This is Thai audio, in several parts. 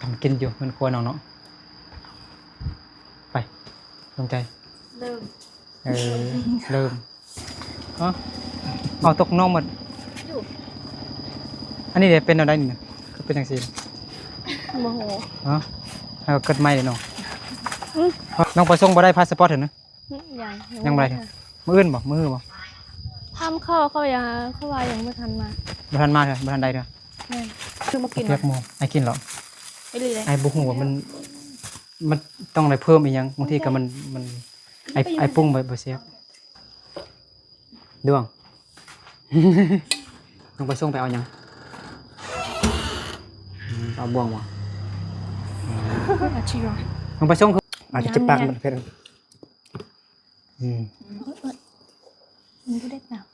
ทำกินอยู่มันควรเอาเนาะไปลงใจเริ่มเริ่มเอาตกน้องหมดอันนี้เดี๋ยวเป็นอะไรนี่คือเป็นจังซี่โมโหเอาเกิดใหม่เลยน้องน้องประสงค์บ่ได้พาสปอร์ตเหรอนะยังบ่ได้มื้ออื่นบ่มื้อบ่ทำเขายังเขาว่ายังไม่ทันมาบ่ทันมาเถอะบ่ทันได้เถอะคือมากินเรียกหมูไอ้กินหรอไอ้เลยไอ้บุ้งว่ามันต้องอะไรเพิ่มอีกยังบางทีก็มันไอ้ปุ้งบ่เสียบดวงต้องไปส่งไปเอายังเอาบ่วงวะต้องไปส่งคืออาจจะเจ็บปากมันเผ็ดมันก็ได้หนาว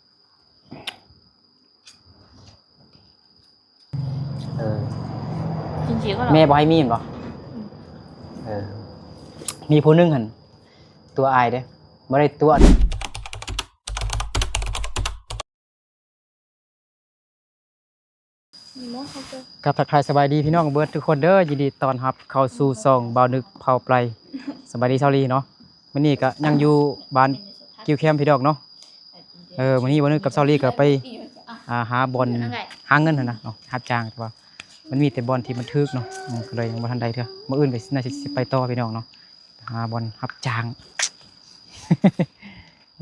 จริงๆก็แม่บอกให้มีนบ่มีผู้นึงหันตัวอายเด้บ่ได้ตัวกับทักทายสบายดีพี่น้องเบิร์ดทุกคนเด้อยินดีต้อนรับเข้าสู่ซองบ่าวนึกเผาไพรสบายดีเช้าลีเนาะมื้อนี้ก็ยังอยู่บ้านกิวแคมพี่น้องเนาะมื้อนี้บ่าวนึกกับเช้าลีก็ไปหาบอลหาเงินหั่นนะเนาะรับจ้างแต่ว่ามันมีแต่บอลที่มันถึกเนาะก็เลยยังบ่ทันได้เด้อมื้ออื่นก็น่าสิไปต่อพี่น้องเนาะหาบอลรับจ้าง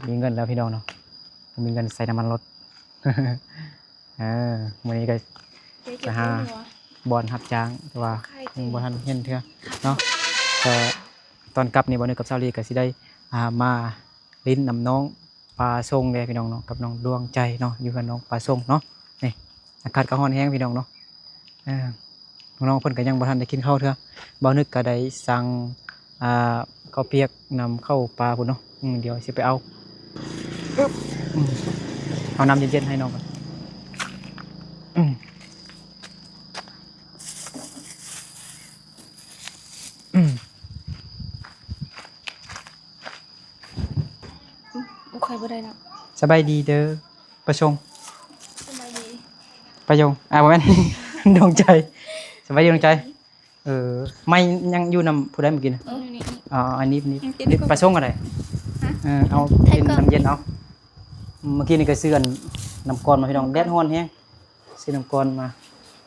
มีเงินแล้วพี่น้องเนาะมีเงินใส่น้ำมันรถมื้อนี้ก็จะหาบอลรับจ้างแต่ว่าบ่ทันเห็นเทื่อเนาะแต่ตอนกลับนี่บ่นึกกับเช้าลีก็สิได้มาลิ้นนำน้องปลาส่งเด้พี่น้องเนาะกับน้องดวงใจเนาะอยู่กับน้องปลาส่งเนาะนี่อากาศก็ร้อนแฮงพี่น้องเนาะน้องเพิ่นก็ยังบ่ทันได้กินข้าวเทื่อบ่นึกก็ได้สั่งข้าวเปียกนำเข้าปลาพุ่นเนาะเดี๋ยวสิไปเอาเอาน้ำเย็นๆให้น้องก่อนใครบ่ได้นะสบายดีเด้อประชงสบายดีประยงบ่แม่น ดวงใจสบายดีดวงใจไม่ยังอยู่นำผู้ใดเมื่อกี้นะอันนี้ประชงอะไรเอากินน้ำเย็นเอาเมื่อกี้นี่ก็ซื้อน้ำก้อนมาพี่น้องแดดร้อนแฮงซื้อน้ำก้อนมา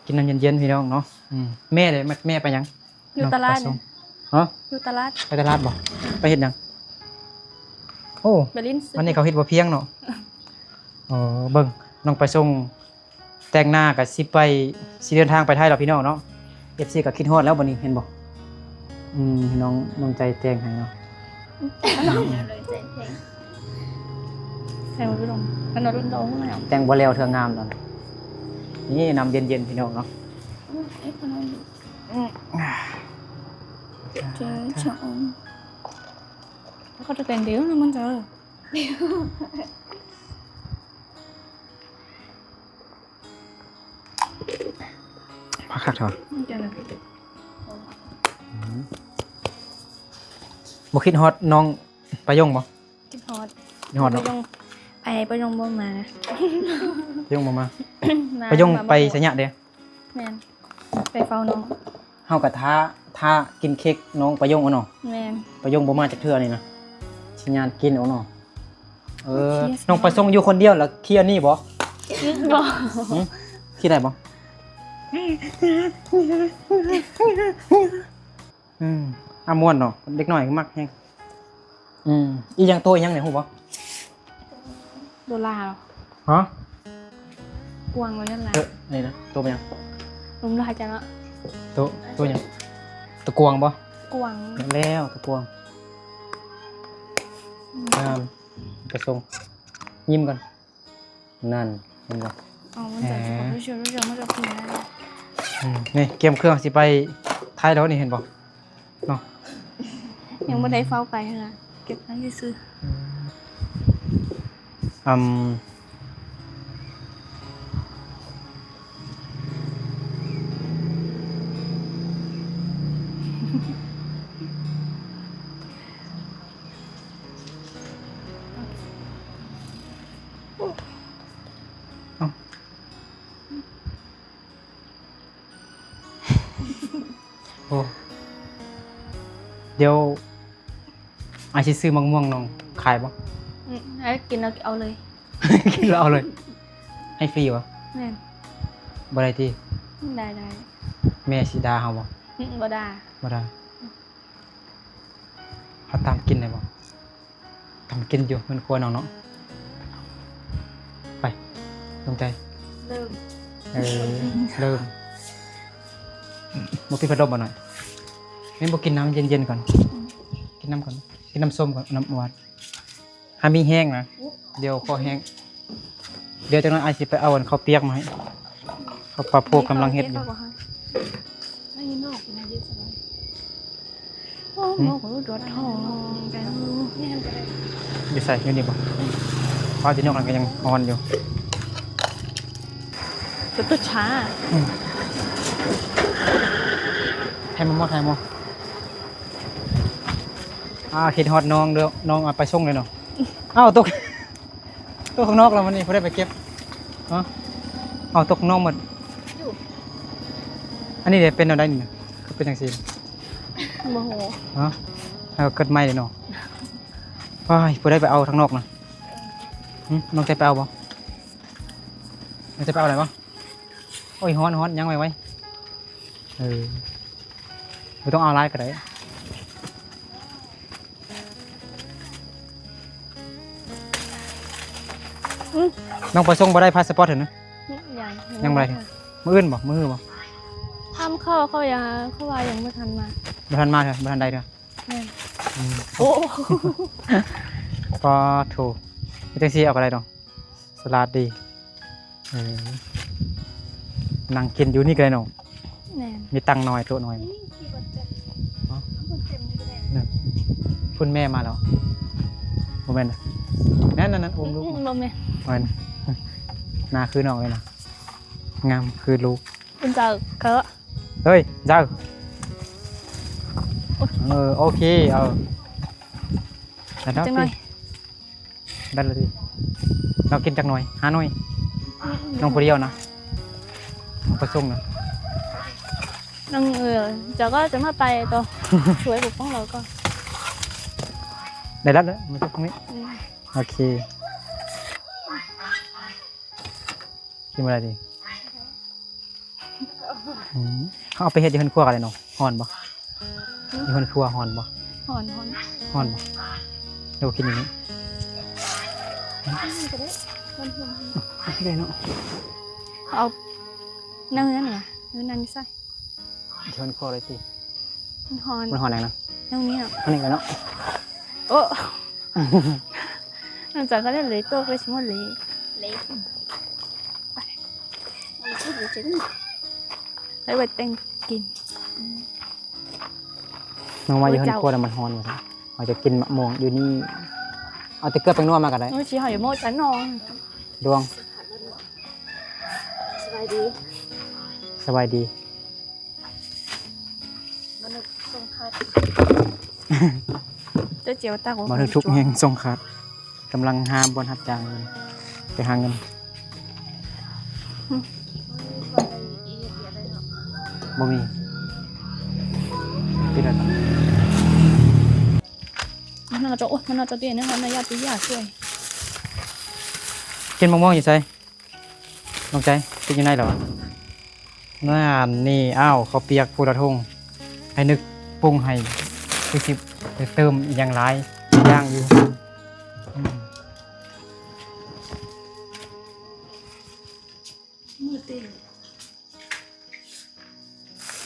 กินน้ำเย็นๆพี่น้องเนาะแม่เลยแม่ไปยังอยู่ตลาดอยู่ตลาดไปตลาดบ่ไปเฮ็ดหยังโอ้วันนี้เขาเฮ็ดบ่เพียงเนาะเบิ่งน้องไปส่งแต่งหน้าก็สิเดินทางไปไทยแล้วพี่น้องเนาะ FC ก็คิดฮอดแล้วบัดนี้เห็นบ่น้องใจแต่งให้เนาะแต่งบ่ลงกันรุ่นโตมาแล้วแต่งบ่แล้วเทื่องามตอนนี่น้ำเย็นๆพี่น้องเนาะเขาจะแต่งเดี๋ยวนะมันจะพักคักเถอะบ่คิดฮอดน้องประยงบ่คิดฮอดเนาะไปยงบ่มาประยงบ่มาประยงไปไสยะเด้แม่นไปเฝ้าน้องเฮาก็ท้ากินเค้กน้องประยงเอาเนาะแม่นประยงบ่มาจักเทื่อนี่นะสิญาณกินเอาเนาะน้องประสงค์อยู่คนเดียวแล้วเคลียร์นี่บ่คิดได้บ่ม่วนเนาะเด็กน้อยก็มักแฮงอีหยังโตอีหยังเนี่ยฮู้บ่โดลาฮะกวางไว้นั่นล่ะนี่นะโตเป็นหยังลุมลายจังเนาะโตหยังตะกวงบ่กวางแล้วตะกวงกระทรงยิ้มก่อนนั่นเห็นบ่มันจะรู้สึกมันจะกินได้นี่เกมเครื่องสิไปไทยแล้วนี่เห็นบ่เนาะยังบ่ได้เฝ้าไปนะเก็บทั้งซื่อ โอ้เดี๋ยวไอชิซื้อมะม่วงน้องขายบ่ ให้กินแล้วเอาเลย กินแล้วเอาเลย ให้ฟรีวะ แม่น บ่ได้ที่ ได้ แม่สิดาเฮาบ่ บ่ได้ บ่ได้เขาตามกินได้บ่ตามกินอยู่มันควรน้องเนาะไปลงใจ เริ่ม เริ่มบ่ปิดพัดลมบ่หน่อยแม่นบ่กินน้ำเย็นๆก่อนกินน้ำก่อนกินน้ำส้มก่อนน้ำหวานถ้ามีแห้งนะเดี๋ยวคอแห้งเดี๋ยวจังนั้นไอสิไปเอาอันข้าวเปียกมาให้ข้าวปลาโพกกำลังเฮ็ดอยู่ ไม่นอกนะเยอะจังเลยโอ้โหรถทองกันนี่ทำอะไร อยู่ใส่อยู่นี่บ่ป้าที่นอกนั้นก็ยังนอนอยู่ ตัวช้า ไทยมอไทยมอเห็นฮอดน้องเด้อน้องเอาไปส่งเลยเนาะอ้าวตกข้างนอกแล้วมันนี่บ่ได้ไปเก็บเนาะเอาตกข้างนอกหมดอันนี้เดี๋ยวเป็นเอาได้นี่นะคือเป็นจังซี่ โมโห เนาะเอาเกิดใหม่เลยเนาะว้ายบ่ได้ไปเอาข้างนอกนะน้องใจไปเอาบ่น้องใจไปเอาอะไรบ่โอ้ยฮ้อนยังไว้ไม่ต้องเอาไลน์ก็ได้น้องไปส่งบ่ได้พาสปอร์ตเห็นนะยังบ่ได้มื้ออื่นบ่มื้อบ่ ทำเข้าเขายังเขาว่ายังไม่ทันมา บ่ทันมาเถอะบ่ทันได้เถอะ โอ้ ก็ถูกไม่ต้องซีเอาอะไรดอกสลัดดีนั่งกินอยู่นี่ก็ได้เนาะ แน่ มีตังค์น้อยตัวน้อยคุณแม่มาแล้วโมเมนต์นั่นอุ้มลูก ลมเนี่ย โมเมนต์หน้าคือน้องเลยนะงามคือลูก คุณจะเกะ เฮ้ยเจ้าโอเคแต่ได้ จังหน่อย ได้เลยดิเรากินจังหน่อยหาหน่อยน้องผู้เดียวนะน้องประส่งนะ น้องจะก็จะมาไปตัวช่วยปกป้องเราก็ ได้แล้วมาตรงนี้โอเคกินอะไรดีเขาเอาไปเฮ็ดที่คนครัวกันเลยเนาะฮอนบ่ที่คนครัวฮอนบ่ หอน ฮอนบ่เดี๋ยวกินอย่างนี้ไม่ได้เนาะ เอาเนื้อเนี่ยเนื้อนั่นใส่ ที่คนครัวเลยตี หอน มันฮอนแรงนะ เนื้อนี้อ่ะ อันนี้กันเนาะ โอ้หลังจากก็ได้เลยตัวไปชิมว่าเลยให้ไปแต่งกิน น้องว่าอยู่คนครัวแล้วมันฮอนอยู่ครับเราจะกินมะม่วงอยู่นี่เอาตะเกียบไปนวดมากันได้ น้องชี้หอยโม่จันนอน ดวง สบายดี สบายดี มันทรงคัดเจ้าเจียวตาของ มาถึงทุกแห่งทรงขาดกำลังหาบนหัดจางเลยไปหาเงินบ่มีปิดแล้ว มันน่าจะโอ้มันน่าจะเตี้ยนะคะนายาตียาช่วย กินมะม่วงอยู่ใส่น้องใจกินอยู่ไหนเหรอนี่อ้าวเขาเปียกพูดละทงให้นึกปรุงให้คือสิไปเติมอย่างไรย่างอยู่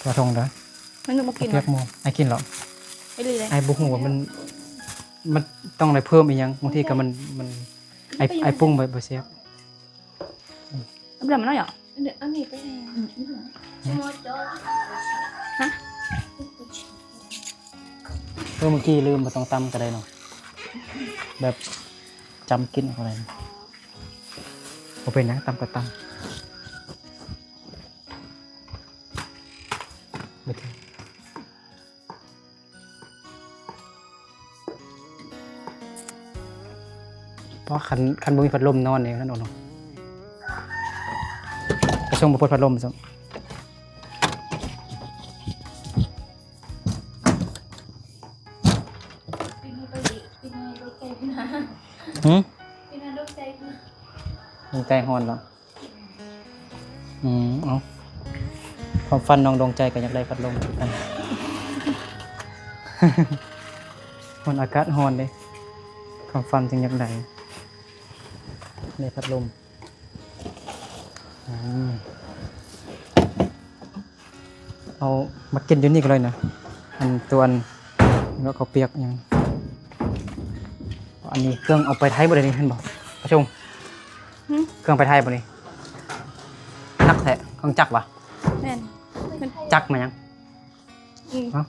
กระทงเด้อ มันนึกมากิน เปียกหมูไอ้กินเหรอ ไปเลยเลย ไอ้บุกหัวมันต้องอะไรเพิ่มอีกยังบางทีก็มันไอ้ปรุงไปเสียบ เดี๋ยวมันน้อยเหรอ อันนี้ไปไหนฮะ เมื่อกี้ลืมมาต้องตำก็ได้เนาะแบบจำกินอะไรนะโอเป็นนะตำก็ตำไม่ถึงเพราะคันบ่มีพัดลมนอนเองนั่นเนาะกระช่วงบ่พดพัดลมซะ พี่นาลูกใจคือ ดวงใจฮอนเหรอเอาความฝันน้องดวงใจก็อยากได้พัดลมเหมือนกัน มันอากาศฮอนเด้ความฝันจึงอยากได้พัดลมเอามากินอยู่นี่ก็เลยนะอันตัวอันแล้วก็เปียกยังอันนี้เครื่องเอาไปไทยบ่ได้นี่เห็นบ่ประชุมเครื่องไปไทยบ่นี่นักแท้เครื่องจักรวะ แม่น จักรมายัง ฮะ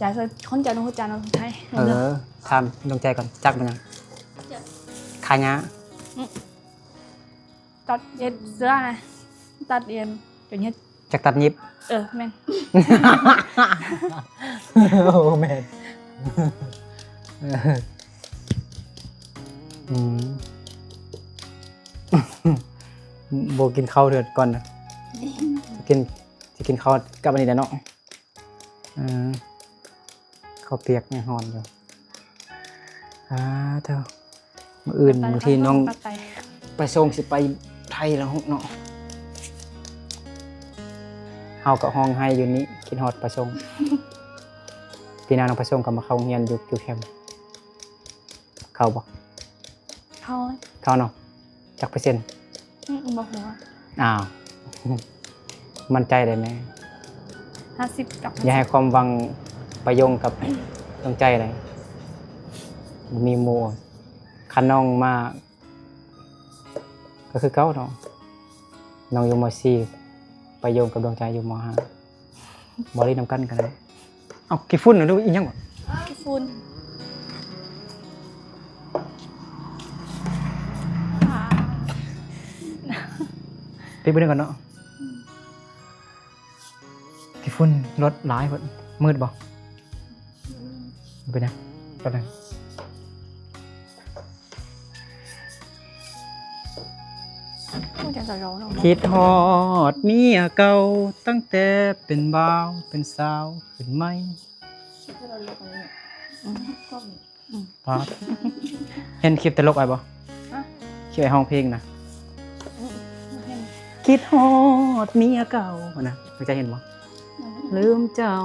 จ่ายคนจ่ายน้องจ่ายน้องไทย ถามดวงใจก่อนจักรมายังขายงา ตัดเย็ดเสื้อไงตัดเย็นจนเย็ด จักรตัดยิบ แม่น โอ้แม่นโบกินข้าวเดือดก่อนนะจะกินข้าวกับอันนี้แหละเนาะข้าวเปียกเนี่ยหอนอยู่เท่ามื้ออื่นบางทีน้องไปส่งสิไปไทยแล้วเนาะเฮาก็ห้องให้อยู่นี้กินฮอดไปส่งปีหน้าน้องไปส่งก็มาเข้าโรงเรียนอยู่แคมป์เข้าบ่ เขา เนาะจักเปอร์เซ็นต์ บอกหัว อ้าวมั่นใจได้ไหม 50กับ อย่าให้ความหวังไปโยงกับดวงใจเลยมีหมู่คันน้องมาก็คือเก่าเนาะน้องอยู่ม.4 ไปโยงกับดวงใจอยู่ม.5บ่ได้นำกันกันเลยเอากี่ฝุ่นหรืออีหยังบ่ ฝุ่น ไปเบิ่งก่อนเนาะกี่ฝุ่นรถหลายพุ่นมืดบ่ไปนะก็ได้ พูดจะจะร้อง คิดฮอดเมียเก่าตั้งแต่เป็นบ่าวเป็นสาวขึ้นไหม คิดว่าเราเลือกอะไรก็มี ปาดเห็นคลิปตลกไอ้บ่คลิปไอ้ห้องเพลงนะคิดฮอดเมียเก่านะเคยเห็นบ่ลืมเจ้า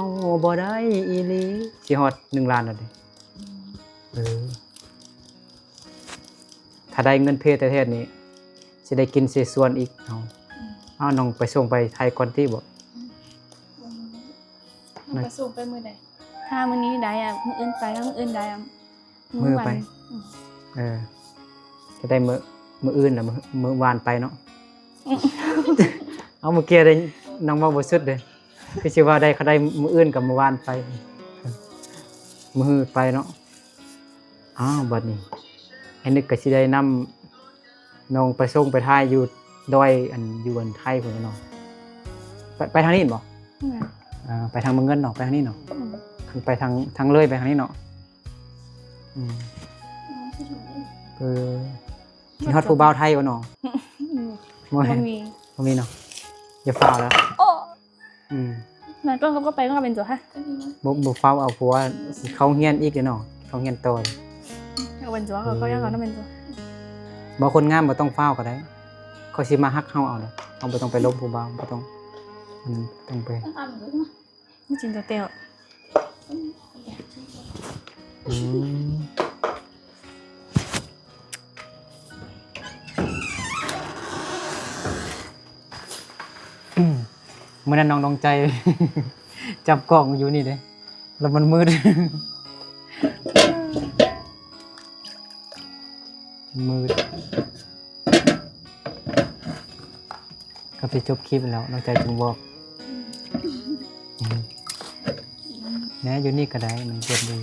บ่ได้อีหลีสิฮอด1 ล้านแล้วเด้ถ้าได้เงินเพแท้ๆนี้สิได้กินเสส่วนอีกเอาน้องไปส่งไปไทยก่อนที่บ่ มันไปส่งไปมือไหน ถ้ามื้อนี้ได้มื้ออื่นไปแล้วมื้ออื่นได้ มือไปจะได้มืออื่นน่ะมือวานไปเนาะ เอาเมื่อกี้ได้น้องว่าบ่สุดเลยคือสิว่าได้เขาได้มืออื่นกับมือวานไปมือไปเนาะอ้าวบัดนี้ไอ้นึกก็สิได้นำน้องไปส่งไปทายอยู่ดอยอันอยู่บนไทยพุ่นเนาะไปทางนี้บ่ไปทางเมืองเงินเนาะไปทางนี้เนาะคือไปทางเลยไปทางนี้เนาะกินฮอดผู้บ่าวไทยบ่เนาะบ่มีเนาะอย่าฟ้าวแล้วมันก็ไปก็เป็นตัวฮะ บ่ฟ้าวเอาผัวสิเข้าเรียนอีกเด้เนาะเข้าเรียนต่อ ก็เป็นตัวเขายังเขาต้องเป็นตัว บ่คนงามบ่ต้องฟ้าวก็ได้เขาสิมาฮักเฮาเอาเลยเฮาบ่ต้องไปลบผู้บ่าวบ่ต้องต้องไป ไม่จริงตัวเตียว เมื่อนั้นน้องดวงใจ จับกล้องอยู่นี่เด้แล้วมันมืด มืดก็ไปจบคลิปแล้วน้องใจจึงบอกนะอยู่นี่ก็ได้มันเจ็บดี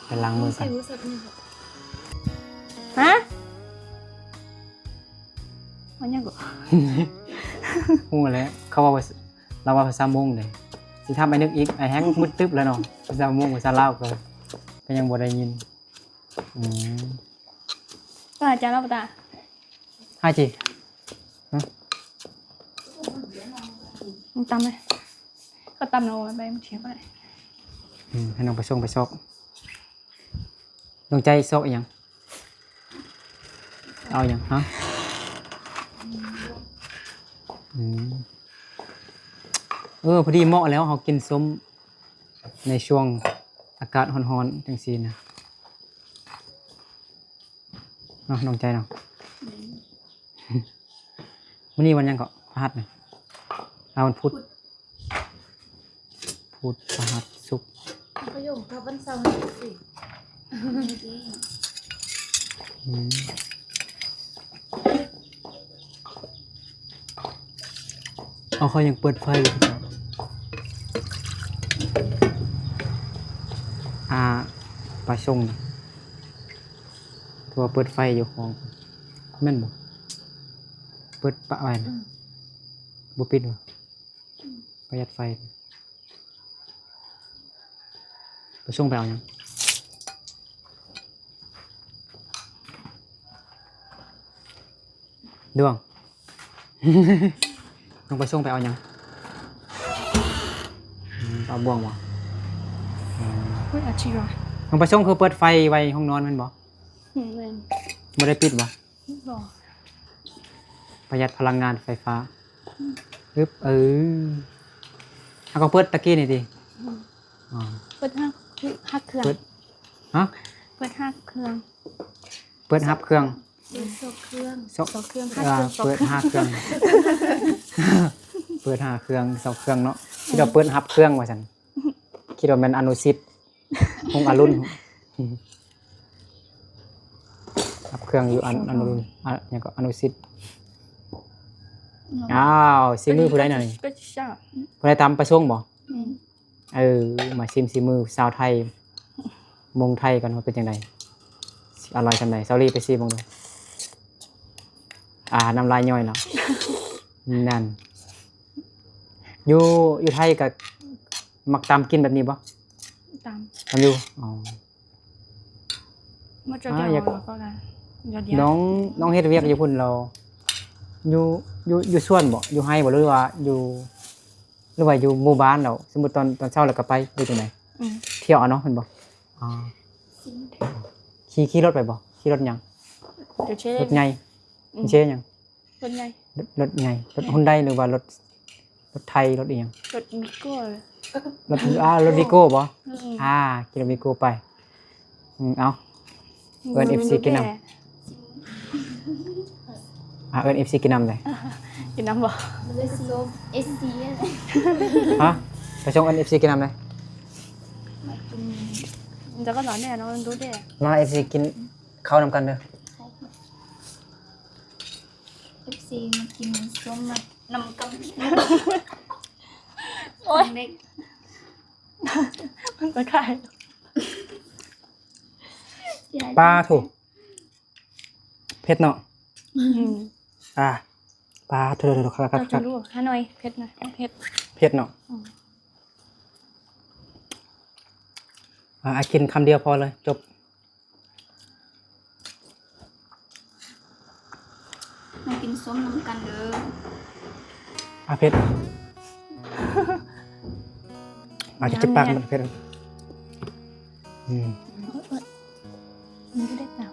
ไปล้างมือกัน ฮะมันยังกู พูดแล้วเขาว่าเราว่าภาษามงเลยสิทำไอ้นึกอีกไอ้แฮงมืดตึ๊บแล้วเนาะภาษามงภาษาลาวก็ยังบ่ได้ยินก็อาจารย์รับตา ให้จิ มึงตำเลยก็ตำเราไปมึงเทียบไป ให้น้องไปส่งไปซอก น้องใจซอกอีหยังเอาอีหยังฮะพอดีเหมาะแล้วเขากินส้มในช่วงอากาศร้อนๆจังซี่นะเนาะน้องใจเนาะวันนี้วันยังก็พฤหัสนะเอาวันพุธพฤหัสศุกร์ ประโยคกับวันเสาร์สิ เอาเขายังเปิดไฟอยู่ปลาชงนะตัวเปิดไฟอยู่ของแม่นบ่เปิดปะไว้นะบ่ปิดบ่ประหยัดไฟปลาชงไปเอายังดวง น้องปลาชงไปเอายังเอาบ่วงบ่ เฮ้ยอาชีวะ น้องปลาชงคือเปิดไฟไว้ห้องนอนแม่นบ่ เล่น บ่ได้ปิดบ่ บอก ประหยัดพลังงานไฟฟ้าปึ๊บเอาก็เปิดตะกี้นี่ดิอ๋อ เปิดห้าเครื่อง เปิดฮะ เปิดห้าเครื่อง เปิดฮับเครื่อง โซ่เครื่อง สอง สองเครื่อง เปิดห้าเครื่อง เปิดห้าเครื่องสองเครื่องเนาะคิดว่าเปิดฮับเครื่องว่าซั่นคิดว่าแม่นอนุสิตคงอรุณฮับเครื่องอยู่อนุรุณหยังก็อนุสิตอ้าวซิมือผู้ใดหน่อย ก็จะชอบ ผู้ใดตามประชงบ่มาชิมซิมือชาวไทยมงไทยกันว่าเป็นจังไดอร่อยจังไดเซาลี่ไปซิบ่งดูน้ำลายย่อยเนาะ นั่นอยู่ไทยก็มักตามกินแบบนี้บ่ ตาม ทำอยู่อ๋อ มาจะเดียวแล้วก็กันเดียว น้องเฮ็ดเวียกอยู่พุ่นเราอยู่สวนบ่อยู่ไร่บ่หรือว่าอยู่หมู่บ้านเราสมมุติตอนเช้าเราก็ไปอยู่จังไดเที่ยวเอาเนาะเพิ่นบ่อ๋อขี่รถไปบ่ขี่รถหยัง เดี๋ยวเช่ รถใหญ่เช่หยัง คนใหญ่ รถใหญ่รถฮุนไดหรือว่ารถไทยรถอีหยัง รถมิโก้เลย รถวิโก้บ่กินรถวิโก้ไปเอาเอิ้น FC กินน้ำเอิ้น FC กินน้ำเลย กินน้ำบ่ เลยสิลมเอสซีอะไร ฮะไปชง NFC กินน้ำเลย จะก็หนอนแน่นอนรู้แน่ มา FC กินข้าวนำกันเด้อ เอฟซีมากินส้มมานำกับ โอ๊ย เด็ก มันตะไคร้ ปลาถูกเผ็ดเนาะปลาถูกครับ เราจะรู้ฮานอยเผ็ดนะเผ็ด เผ็ดเนาะกินคำเดียวพอเลยจบ มากินส้มนำกันเด้อ เผ็ดจะจิบปากมันเผ็ดมันก็ได้แต่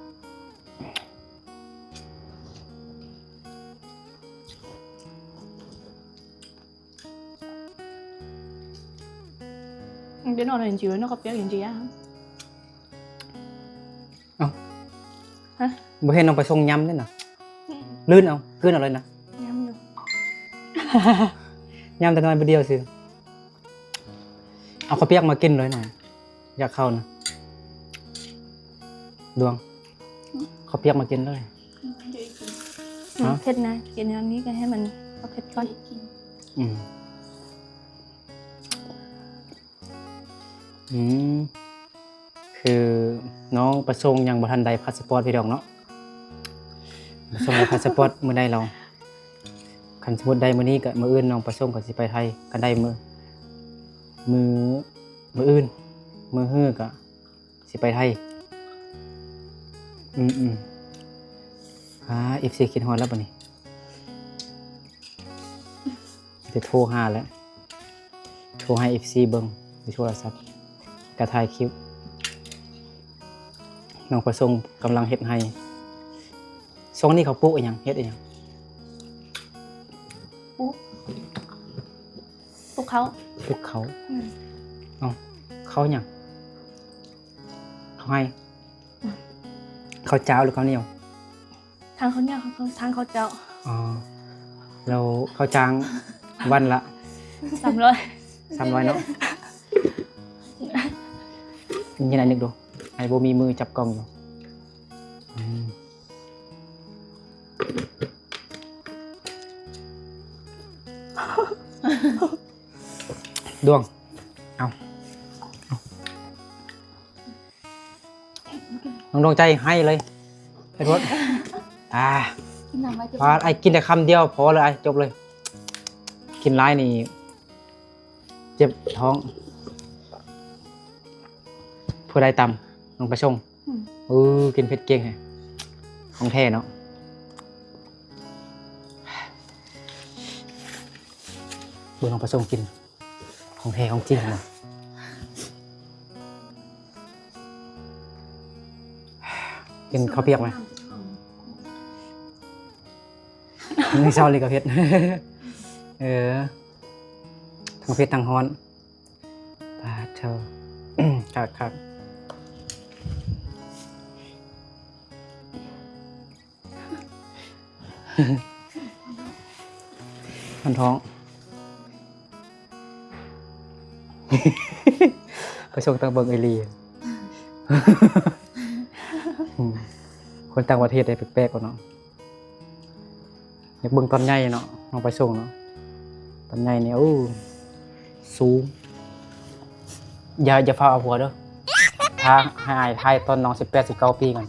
cái nồi này chịu nó có béo gì á hả บ่เห็นน้องไปส่งยำนี่น่ะลื่นเอากลืนเอาเลยนะ nhắm vô ยำแต่น้อยบ่เดียวสิเอาข้าวเปียกมากินเลยหน่อยอยากเข้านะดวงข้าวเปียกมากินเลย เผ็ดนะกินอันนี้กันให้มันเอาเผ็ดก่อน คือน้องประสงค์ยังบ่ทันได้พาสปอร์ตพี่ดอกเนาะประสงค์ได้พาสปอร์ตมื้อใดเราคันสมมุติได้มื้อนี้ก็มื้ออื่นน้องประสงค์ก็สิไปไทยก็ได้มื้ออื่นมื้อฮื้อก็สิไปไทยFC คิดฮอดแล้วบัดนี้จะโทรหาแล้วโทรให้ FC เบิ่งในโทรศัพท์ก็ถ่ายคลิป น้องประสงค์กำลังเฮ็ดให้ช่วงนี้เขาปลูกอีหยังเฮ็ดอีหยัง พวกเขา ปลูกเขา อืม เอ้าเขาหยังเขาให้เขาวเจ้าหรือเขาวเหนียว ทางเขาเนี่ยทางเขาเจ้า อ๋อเราเขาจ้างวันละ 300 300เนาะยังไงนึกดูไอ้โบมีมือจับกล้องอยู่อืมดวงเอาน้องดวงใจให้เลยให้รถกินน้ำไว้จะ พอไอ้กินแต่คำเดียวพอเลยไอ้จบเลย กินร้ายนี่เจ็บท้องผู้ใดตำน้องประชงกินเผ็ดเก่งไงของแท้เนาะเบื่อน้องประชงกินของแท้ของจริงเนาะกินข้าวเปียกไหมไม่เศร้าเลยกับเผ็ด ทั้งเผ็ดทั้งฮ้อนปาเธอ ครับมันท้อง ไปส่งตังเบิงไอรี คนต่างประเทศได้แปลกๆกว่าเนาะอยากเบิ่งตอนใหญ่เนาะน้องไปส่งเนาะตอนใหญ่เนี่ยสูงอย่าฟ้าเอาหัวเด้อถ้าให้อายทายตอนน้อง18-19 ปีกัน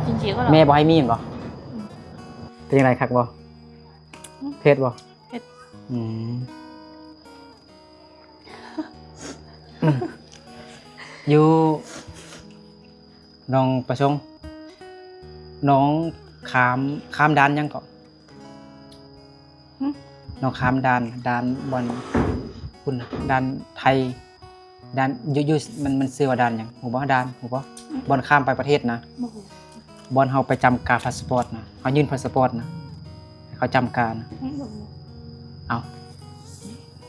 จริงๆก็หรอ แม่บ่ให้มีนบ่เป็นยังไงคักบ่เพศบ่ เพชร อยู่น้องประชงน้องข้ามด่านยังก่อนน้องข้ามด่านบอลคุณด่านไทยด่านอยู่มันซื้อว่าด่านหยังหูบ่ด่านหูบ่บอลข้ามไปประเทศนะ โอ้โห บอลเฮาไปจำการพาสปอร์ตนะเขายื่นพาสปอร์ตนะให้เขาจำการนะเอา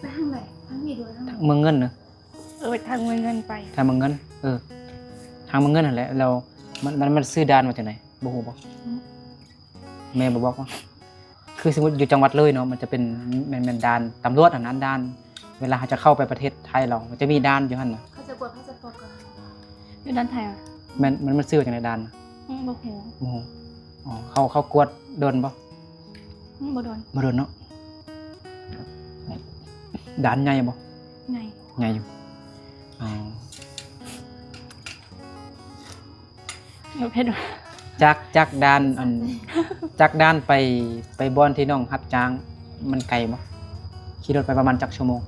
ไปทางไหนทางนี้ด้วยทางไหน เมืองเงินเนอะ ไปทางเงินไป ทางเมืองเงินทางเมืองเงินนั่นแหละเรามันซื้อด่านมาจากไหนบ่ฮู้บ่แม่บ่บอกว่าคือสมมุติอยู่จังหวัดเลยเนาะมันจะเป็นแม่นด่านตำรวจอันนั้นด่านเวลาเขาจะเข้าไปประเทศไทยเรามันจะมีด่านอยู่หั่นน่ะ เขาจะกดพาสปอร์ตก่อน อยู่ด้านไทยอ่ะ มันซื้อมาจากไหนด่านน่ะ โอ้โห บ่ฮู้อ๋อเขากวดโดนบ่ บ่โดน บ่โดนเนาะด่านใหญ่บ่ ไง ใหญ่อยู่อ๋อ เพชร จากด้านจากด้านไปบอนที่น้องรับจ้างมันไกลบ่ขี่รถไปประมาณจักชั่วโมง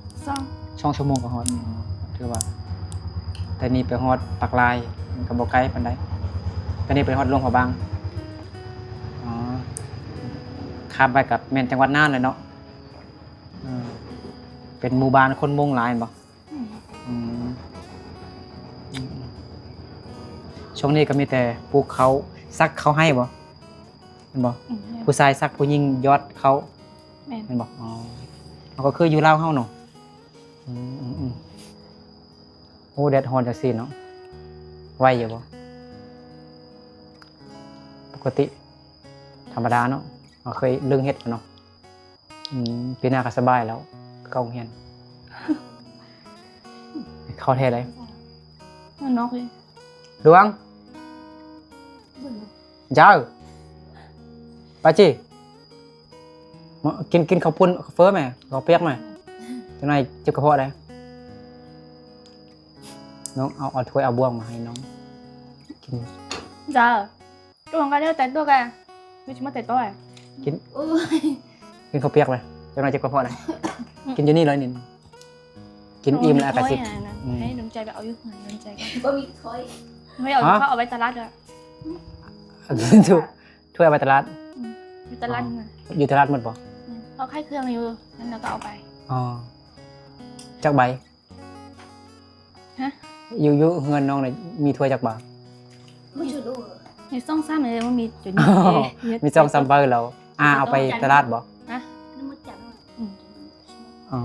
2 ชั่วโมงก็ฮอดถือว่าแต่นี่ไปฮอดปากลายมันก็บ่ไกลปานใดแต่นี่ไปฮอดหลวงพระบางอ๋อข้ามไปกับแม่นจังหวัดน่านเลยเนาะเป็นหมู่บ้านคนมุงหลายบ่อืมช่วงนี้ก็มีแต่ปลูกเขาซักเขาให้บ่เห็นบ่ผู้ชายซักผู้หญิงยอดเขา แม่น เห็นบ่อ๋อมันก็คืออยู่ลาวเฮาเนาะโอ้แดดร้อนจังซี่เนาะไหวอยู่บ่ปกติธรรมดาเนาะเราเคยเรื่องเฮ็ดเนาะปีหน้าก็สบายแล้วเข้าโรงเรียน เข้าแท้เลย นอกเลย ดวง เบิ่ง เจ้าไปจิมากินข้าวปุ้นข้าวเฟ้อไหมข้าวเปียกไหมจังไหนเจ็บกระเพาะได้น้องเอาถ้วยเอาบ่วงมาให้น้องกิน จ้าตัวกันเดียวแต่ตัวกันไม่ใช่มาแต่ตัว โอ้ย กินข้าวเปียกไหมจังไหนเจ็บกระเพาะได้กินอยู่นี่เลยนินกินอิ่มแล้วอากาศสิ ให้น้ำใจแบบเอาอยู่น้ำใจก็ บ่มีถ้อย ไม่เอาเขาเอาไว้ตลาดด้วย ถ้วยเอาไปตลาด อยู่ตลาดไง อยู่ตลาดหมดบ่ เขาค่ายเครื่องอยู่นั่นเราก็เอาไป อ๋อจักใบ ฮะ อยู่เฮือนน้องน่ะมีถ้วยจักบาท ไม่ช่วยดู ในซ่องซ้ำเลยมันมีจุด อ๋อมีจองซัมเบอร์แล้วเอาไปตลาดบ่ นะ น้ำมันจับ อ๋อ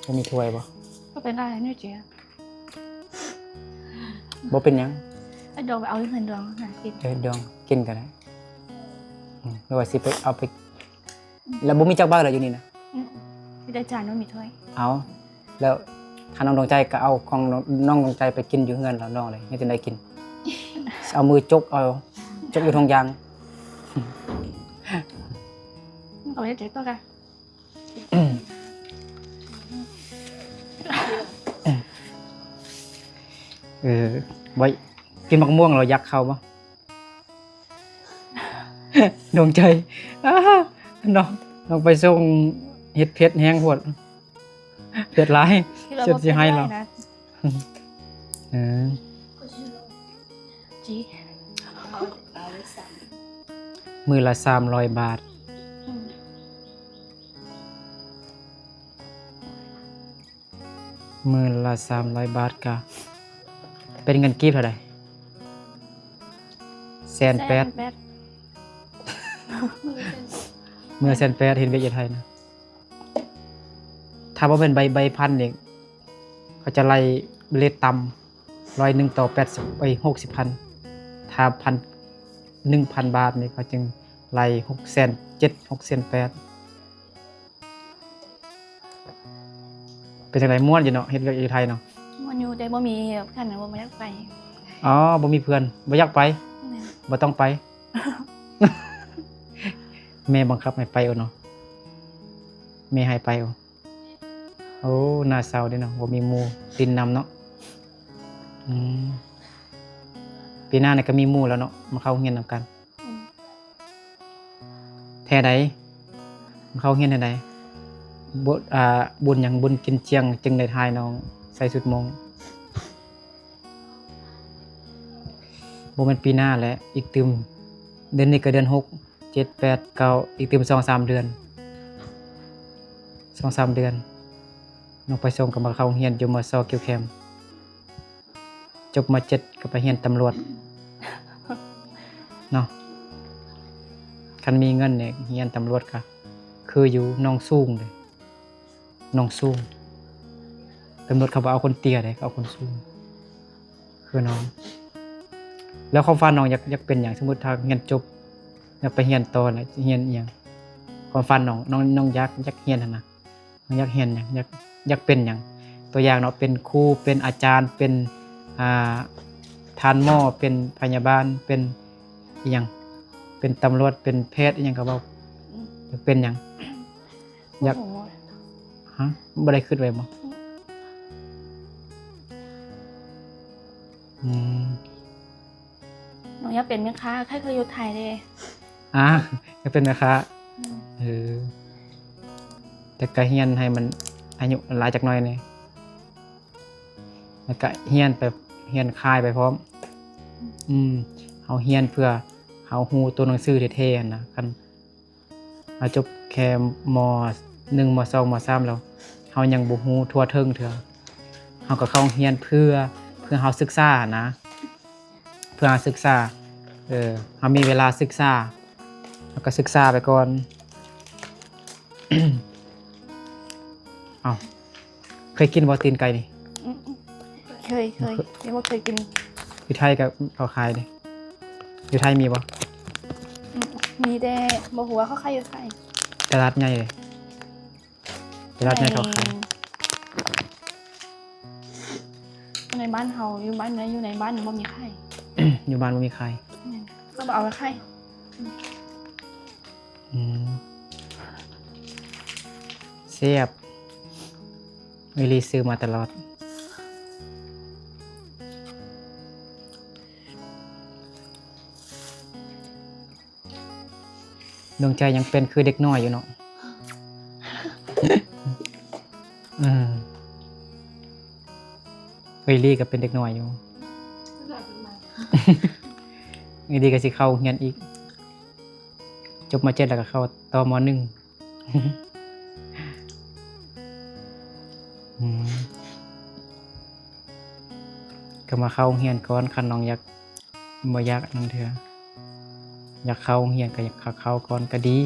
บ่มีถ้วยบ่ ก็เป็นได้นี่เจ๊ บ่เป็นหยัง ไอ้ดองไปเอาที่เงินดองนะกิน ดองกินก็ได้หรือว่าสิไปเอาไปแล้วบ่มีจักบ้านเหรออยู่นี่นะ พี่ได้จานว่ามีถ้วย เอาแล้วถ้าน้องดวงใจก็เอาของน้องดวงใจไปกินอยู่เฮือนแล้วน้องเลยไม่จะได้กิน เอามือจกเอาจกอยู่ทงยาง เอาไปเจ๊ตัวกัน ไว้กินมะม่วงเรายักเข้าบ่ ดวงใจอ้าน้องไปส่งเฮ็ดเพชรแห้งโพดเพชรหลายเจ็บสิให้เรา เออ ก็ช่วยดู จี เอาไว้ซ้ มือละ300 บาท มือละ300 บาทก็เป็นเงินกีบเท่าใด180,000 แป๊ด ำมือเส้น เมื่อ180,000เห็นเวียกอยู่ไทยนะถ้าบ่เป็นใบพันนี่เขาจะไล่เลทต่ำ100ต่อ80 60,000ถ้า1,000 บาทนี่เขาจึงไล่6,700 6,800เป็นจังไดม่วนอยู่เนาะเฮ็ดเวียกอยู่ไทยเนาะ มันอยู่แต่บ่มีขันบ่มายักไป อ๋อบ่มีเพื่อนบ่อยากไปบ่ต้องไป แม่บังคับให้ไปเอาเนาะแม่ให้ไปเอาโอ้น่าเศร้าเด้เนาะบ่มีหมู่ดินนำเนาะอืมปีหน้านี่ก็มีหมู่แล้วเนาะมาเข้าโรงเรียนนำกัน แท้ใดมาเข้าโรงเรียนแท้ใดบุญหยังบุญกินเจียงจึงได้ทายน้องใส่ชุดมงบ่แม่นปีหน้าแหละอีกตึมเดือนนี้ก็เดือน6 7 8 9อีกตึม 2-3 เดือน 2-3 เดือนน้องไปส่งก็มาเข้าโรงเรียนอยู่ม.2 เกี่ยวแคมจบม.7ก็ไปเรียนตำรวจเนาะคันมีเงินเนี่ยเรียนตำรวจก็คืออยู่หนองสูงเลยหนองสูงตำรวจเขาบ่เอาคนเตี้ยเด้เขาเอาคนสูงคือน้องแล้วความฝันน้องอยากเป็นหยังสมมุติถ้าเรียนจบอยากไปเรียนต่อน่ะสิเรียนอิหยังความฝันน้องอยากเรียนหั่นน่ะน้องอยากเรียนหยังอยากเป็นหยังตัวอย่างเนาะเป็นครูเป็นอาจารย์เป็นทานหมอเป็นพยาบาลเป็นอิหยังเป็นตำรวจเป็นแพทย์อิหยังก็เว้าอยากเป็นหยังอยาก โอ้โห ฮะบ่ได้คิดไว้บ่อืม หนูอยากเป็นแม่ค้าใครเคยอยู่ไทยเด้ อยากเป็นแม่ค้าเออแต่ก็เรียนให้มันอายุหลายจักหน่อยนี่แล้วก็เรียนไปเรียนคายไปพร้อมเฮาเรียนเพื่อเฮาฮู้ตัวหนังสือเท่ๆหั่นนะคันเอาจบแค่ม.1 ม.2 ม.3 แล้วเฮายังบ่ฮู้ทั่วถึงเทื่อเฮาก็เข้าเรียนเพื่อเฮาศึกษานะเพื่อเฮาศึกษาเฮามีเวลาศึกษาแล้วก็ศึกษาไปก่อน อ้าวเคยกินบ่ตีนไก่นี่ เคยเรียกว่าเคยกิน อยู่ไทยก็เขาขายเด้อยู่ไทยมีบ่ มีแต่บ่ฮู้ว่าเขาขายอยู่ไทย ตลาดใหญ่เลยตลาดใหญ่เขาขาย ในบ้านเฮาอยู่บ้านไหนอยู่ในบ้านบ่มีไข่ อยู่บ้านบ่มีขาย ก็บ่เอาไข่ เสียบเวลีซื้อมาตลอดดวงใจยังเป็นคือเด็กน้อยอยู่เนาะ เวลีก็เป็นเด็กน้อยอยู่ เวลีก็สิเข้าเรียนอีกจบม.7แล้วก็เข้าต่อม.1 แ ก็มาเข้าโรงเรียนก่อนคันน้องอยากบ่อยากนั่นเถอะอยากเข้าโรงเรียนก็อยากเข้าก่อนก็ดี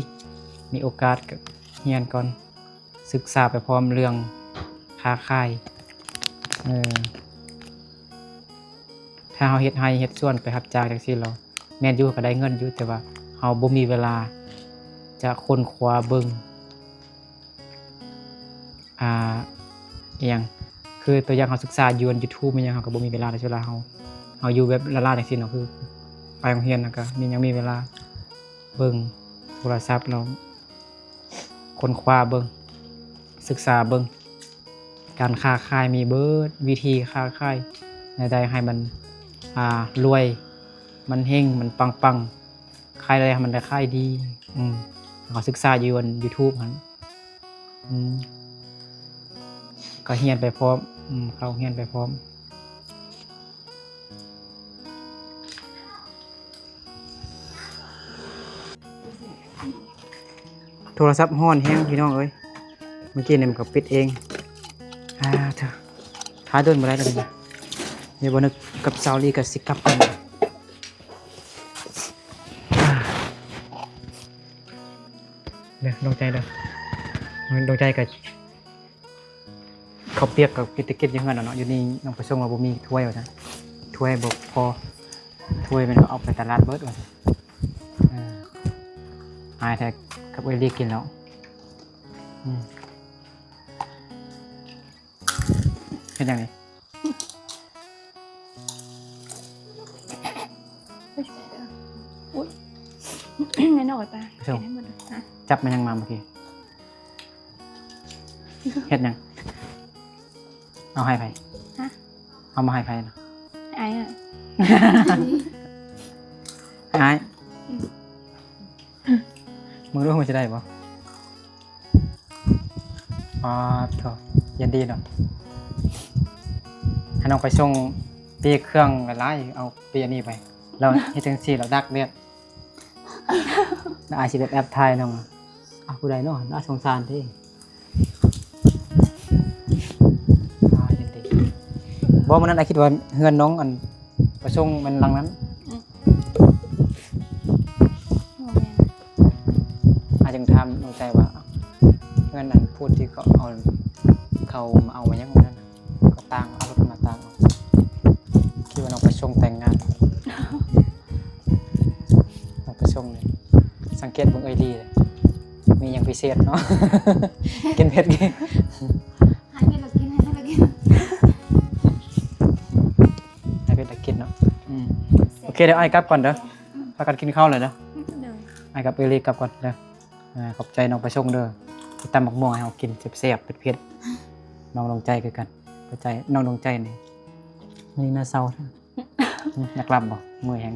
มีโอกาสก็เรียนก่อนศึกษาไปพร้อมเรื่องค้าขายถ้าเฮาเฮ็ดให้เฮ็ดส่วนไปรับจ้างจังซี่เราแม่นอยู่ก็ได้เงินอยู่แต่ว่าเฮาบ่มีเวลาจะค้นคว้าเบิ่งอิหยังคือตัวอย่างเฮาศึกษาอยู่บน YouTube มันหยังเฮาก็บ่มีเวลาในเวลาเฮาอยู่แบบละๆจังซี่เนาะคือไปโรงเรียนแล้วก็ยังมีเวลาเบิ่งโทรศัพท์เราค้นคว้าเบิ่งศึกษาเบิ่งการค้าขายมีเบิดวิธีค้าขายใดๆให้มันรวยมันเฮงมันปังๆขายอะไรให้มันได้ขายดีเขาศึกษาอยู่บน YouTube หั่นก็เรียนไปพร้อมเขาเรียนไปพร้อมโทรศัพท์ฮ้อนแฮงพี่น้องเอ้ยเมื่อกี้เนี่ยมันก็ปิดเองเถอะท้าเดินบ่ได้แล้วนี่เดี๋ยวบ่นึกกับซาวลีกับสิกลับกันเด้อลงใจเด้อลงใจกับเขาวเปียกกับกินตะเกียบยังเงินเนาะอยู่นี่น้องไปส่งว่าบ่มีถ้วยว่าซั่นถ้วยบ่พอถ้วยมันเอาไปตลาดเบิดว่าซั่นหายแท้กับเอลี่กินแล้วเฮ็ดจังได๋ไม่ใช่เด้ออุ๊ยแน่นอนตาแกะให้หมดเลยนะ จับมันยังมาเมื่อกี้เฮ็ดหยังเอาให้ไผ ฮะ เอามาให้ไผนะ ไอ้อะ ให้อ้ายมึงรู้ว่ามันจะได้บ่โถเย็นดีเนาะให้น้องไปส่งปีเครื่องหลายๆเอาปีอันนี้ไปแล้วเฮ็ดจังซี่แล้วดักเลือดแล้วอาจสิแบบแอปถ่ายน้องผู้ใดเนาะน่าสงสารเด้เย็นดีบ่มื้อนั้นอ้ายคิดว่าเฮือนน้องอันไปส่งมันหลังนั้น โมเมนต์ อาจจึงทำลงใจว่าเงินนั้นพูดที่เขามาเอามายังนั้นก็ต่างเอารถมาต่างคิดว่าน้องไปส่งแต่งงานน้องไปส่งเลยสังเกตเบิ่งดีเลยมีอย่างพิเศษเนาะ กินเผ็ดกิน ให้เรากินให้เรากิน ให้เผ็ดกินเนาะโอเคเดี๋ยวไอ้กลับก่อนเด้อพากันกินข้าวเลยเด้อ เดิน ไอ้กับเอลีกลับก่อนเด้อขอบใจน้องไปส่งเด้อไปตำบักม่วงให้เรากินแซ่บๆเผ็ดๆน้องลงใจคือกันเข้าใจน้องลงใจนี่น่าเศร้าอยากกลับบ่เมื่อยแฮง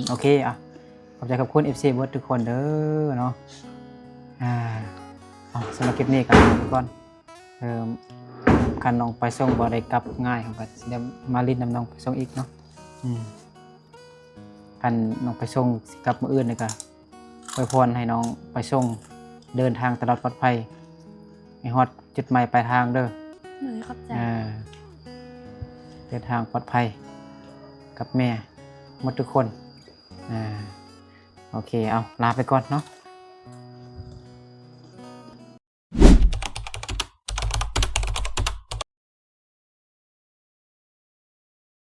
โอเคขอบใจขอบคุณ FC เบิร์ดทุกคนเด้อเนาะสำหรับคลิปนี้กันก่อนคันน้องไปส่งบ่ได้กลับง่ายครับก็สิได้มาลิ้นน้ำน้องไปส่งอีกเนาะคันน้องไปส่งสิกลับมื้ออื่นนี่ก็อวยพรให้น้องไปส่งเดินทางตลอดปลอดภัยให้ฮอดจุดหมายปลายทางเด้อ หนูขอบใจ เดินทางปลอดภัยกับแม่หมดทุกคนโอเคเอาลาไปก่อนเนาะ